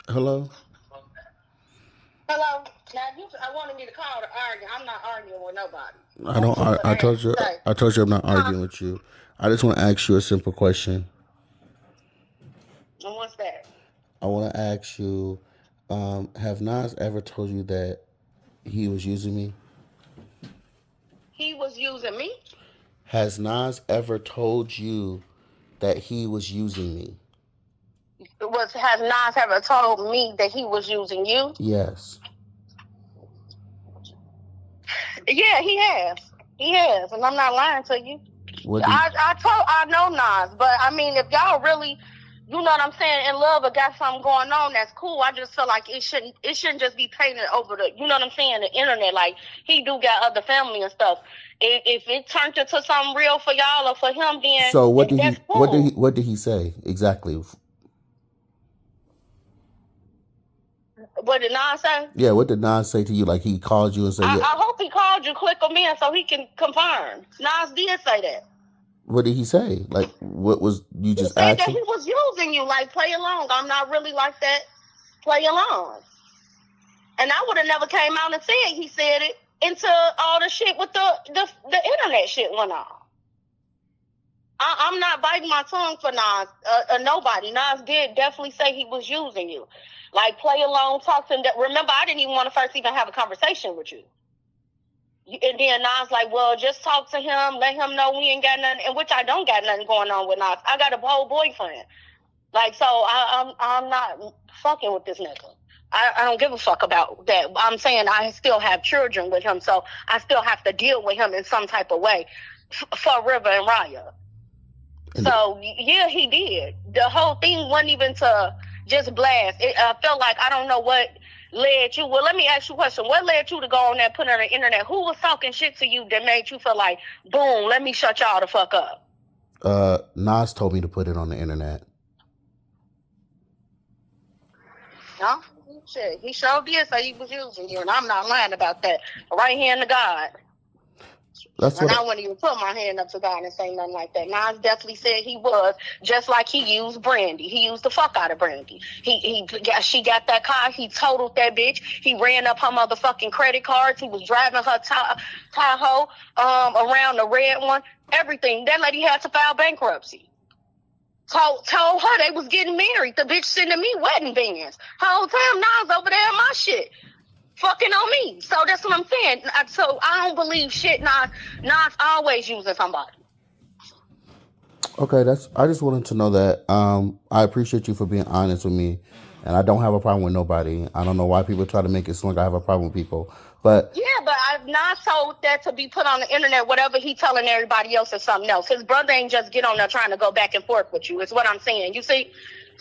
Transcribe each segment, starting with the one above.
Hello. Hello. Now I wanted me to call to argue. I'm not arguing with nobody. I That's don't. just what I I had told to you. say. I told you I'm not Huh? arguing with you. I just want to ask you a simple question. And what's that? I want to ask you, have Nas ever told you that he was using me? He was using me? Has Nas ever told you that he was using me? Has Nas ever told me that he was using you? Yes. Yeah, he has. He has, and I'm not lying to you. What do you, I know Nas, but I mean, if y'all really, you know what I'm saying, in love or got something going on, that's cool. I just feel like it shouldn't just be painted over the, you know what I'm saying, the internet. Like he do got other family and stuff. If it turned into something real for y'all or for him, then so what did that's he? What did he? cool. What did he say exactly? What did Nas say? Yeah. What did Nas say to you? Like he called you and said, "Yeah." I hope he called you, click him in so he can confirm. Nas did say that. What did he say? Like what was you He just said asked that him? he was using you, like play along. I'm not really like that. Play along. And I would have never came out and said he said it until all the shit with the internet shit went on. I'm not biting my tongue for Nas, nobody. Nas did definitely say he was using you. Like play along, talk to him. Remember, I didn't even want to first even have a conversation with you. And then Nas like, well, just talk to him, let him know we ain't got nothing, and which I don't got nothing going on with Nas. I got a whole boyfriend. Like, so I'm not fucking with this nigga. I don't give a fuck about that. I'm saying I still have children with him, so I still have to deal with him in some type of way for River and Raya. And So yeah, he did. The whole thing wasn't even to just blast. I felt like I don't know what led you. Well, let me ask you a question. What led you to go on there, put it on the internet? Who was talking shit to you that made you feel like, boom, let me shut y'all the fuck up? Nas told me to put it on the internet. No? Shit, he sure did say he was using you, and I'm not lying about that. Right hand to God. That's And what. I wouldn't even put my hand up to God and say nothing like that. Nas definitely said he was, just like he used Brandy. He used the fuck out of Brandy. She got that car. He totaled that bitch. He ran up her motherfucking credit cards. He was driving her Tahoe around the red one. Everything. That lady had to file bankruptcy. Told her they was getting married. The bitch sending me wedding bands. Whole time Nas over there in my shit. Fucking on me. So that's what I'm saying. So I don't believe shit. Nas always using somebody. Okay, that's. I just wanted to know that. I appreciate you for being honest with me, and I don't have a problem with nobody. I don't know why people try to make it seem like I have a problem with people, but Yeah, but I've not told that to be put on the internet. Whatever he telling everybody else is something else. His brother ain't just get on there trying to go back and forth with you. It's what I'm saying. You see,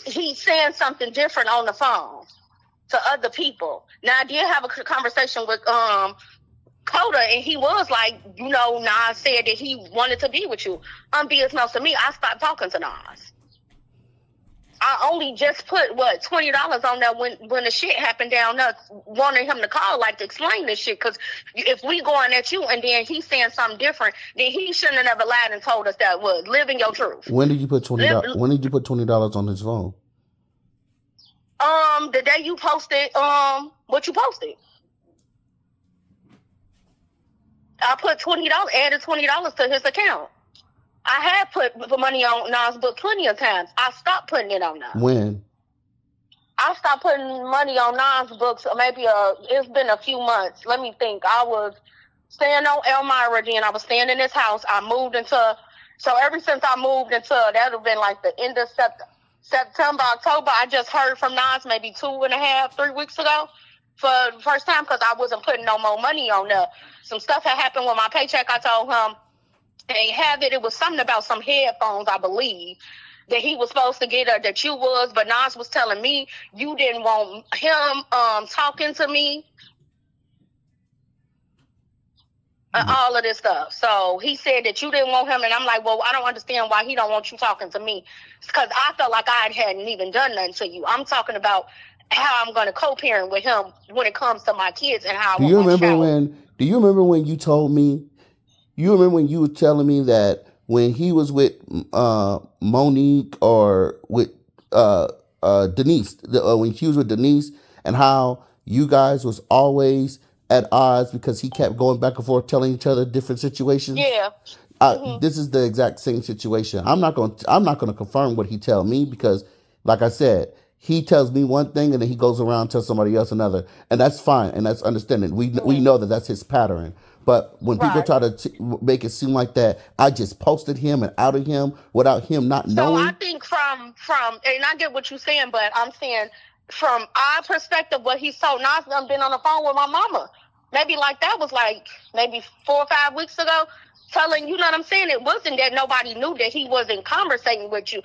he's saying something different on the phone to other people. Now I did have a conversation with Coda, and he was like, Nas said that he wanted to be with you. Unbeknownst to me, I stopped talking to Nas. I only just put $20 on there when the shit happened down there, wanting him to call like to explain this shit. Because if we going at you and then he's saying something different, then he shouldn't have never lied and told us that was living your truth. when did you put Live, When did you put $20 on his phone? the day you posted what you posted, I put $20, added $20 to his account. I had put money on Nas book plenty of times. I stopped putting it on now. When? I stopped putting money on Nas books. Maybe it's been a few months. Let me think. I was staying on Elmira then. I was staying in this house. I moved into. So ever since I moved into, that would have been like the end of September, October. I just heard from Nas maybe 2.5, 3 weeks ago for the first time because I wasn't putting no more money on there. Some stuff had happened with my paycheck. I told him they have it. It was something about some headphones, I believe, that he was supposed to get, or that you was, but Nas was telling me you didn't want him talking to me, all of this stuff. So he said that you didn't want him, and I'm like, well, I don't understand why he don't want you talking to me, because I felt like I hadn't even done nothing to you. I'm talking about how I'm going to co-parent with him when it comes to my kids and how I Do want you my remember child. when? Do you remember when you told me? You remember when you were telling me that when he was with Monique or with uh Denise, when he was with Denise, and how you guys was always at odds because he kept going back and forth telling each other different situations. Yeah. This is the exact same situation. I'm not gonna confirm what he tell me because, like I said, he tells me one thing and then he goes around and tells somebody else another, and that's fine and that's understanding. We know that that's his pattern. But when people Right. try to make it seem like that, I just posted him and outed him without him not So I knowing. think from and I get what you're saying, but I'm saying from our perspective, what he's told Nas done been on the phone with my mama. Maybe like that was like maybe 4 or 5 weeks ago, telling you know what I'm saying. It wasn't that nobody knew that he wasn't conversating with you.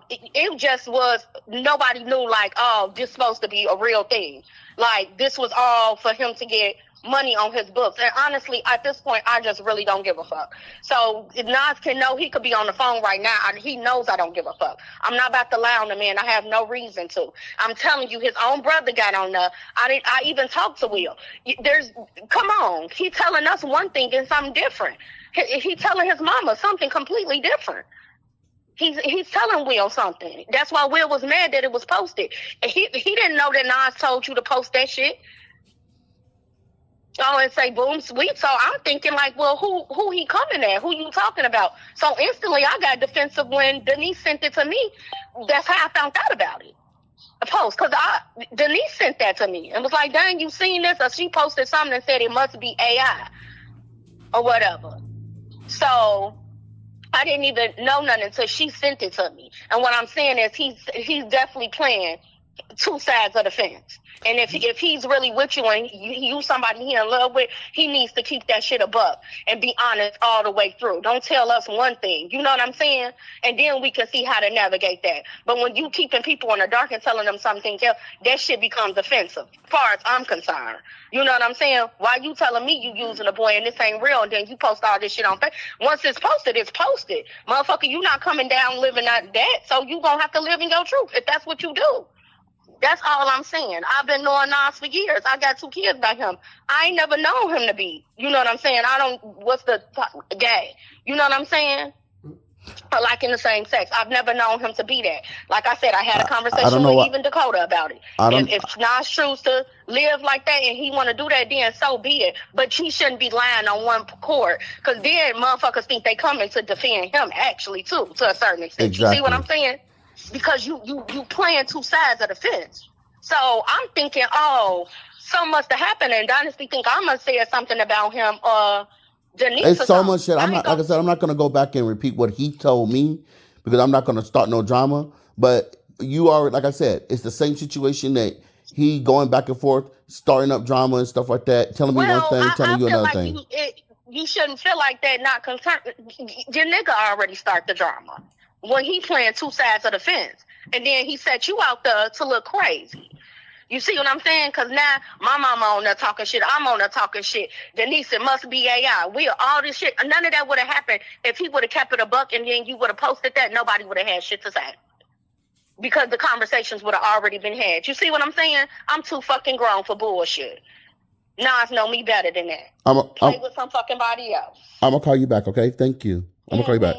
It just was nobody knew like, oh, this supposed to be a real thing. Like this was all for him to get money on his books. And honestly, at this point, I just really don't give a fuck. So if Nas can know, he could be on the phone right now. He knows I don't give a fuck. I'm not about to lie on the man. I have no reason to. I'm telling you, his own brother got on there. I even talked to Will. Come on. He telling us one thing and something different. He telling his mama something completely different. He's telling Will something. That's why Will was mad that it was posted. He didn't know that Nas told you to post that shit. Oh, and say boom sweet. So I'm thinking like, well, who he coming at? Who you talking about? So instantly I got defensive when Denise sent it to me. That's how I found out about it. A post, because Denise sent that to me and was like, dang, you seen this? Or she posted something and said it must be AI or whatever. So I didn't even know nothing until she sent it to me. And what I'm saying is he's definitely playing two sides of the fence. And if he's really with you and you somebody he in love with, he needs to keep that shit a buck and be honest all the way through. Don't tell us one thing. You know what I'm saying? And then we can see how to navigate that. But when you keeping people in the dark and telling them something else, that shit becomes offensive, as far as I'm concerned. You know what I'm saying? Why you telling me you using a boy and this ain't real, and then you post all this shit on Facebook? Once it's posted, it's posted. Motherfucker, you not coming down living out that, so you gonna have to live in your truth if that's what you do. That's all I'm saying. I've been knowing Nas for years. I got 2 kids by him. I ain't never known him to be. You know what I'm saying? What's the gay? You know what I'm saying? Or like in the same sex. I've never known him to be that. Like I said, I had a conversation with even Dakota about it. If Nas chooses to live like that and he want to do that, then so be it. But he shouldn't be lying on one court. Because then motherfuckers think they coming to defend him actually too, to a certain extent. Exactly. You see what I'm saying? Because you playing two sides of the fence. So I'm thinking, oh, something must have happened, and Dynasty think I must say something about him or Denise. It's so much shit. I'm not, like I said, I'm not gonna go back and repeat what he told me because I'm not gonna start no drama. But you are, like I said, it's the same situation that he going back and forth, starting up drama and stuff like that, telling me one thing, telling you another thing. You shouldn't feel like that. Not concerned. Your nigga already start the drama when he playing two sides of the fence, and then he set you out there to look crazy. You see what I'm saying? Because now my mama on there talking shit. I'm on there talking shit. Denise, it must be AI. All this shit. None of that would have happened if he would have kept it a buck and then you would have posted that. Nobody would have had shit to say. Because the conversations would have already been had. You see what I'm saying? I'm too fucking grown for bullshit. Nas know me better than that. Play with some fucking body else. I'm going to call you back, okay? Thank you. I'm going to call you back.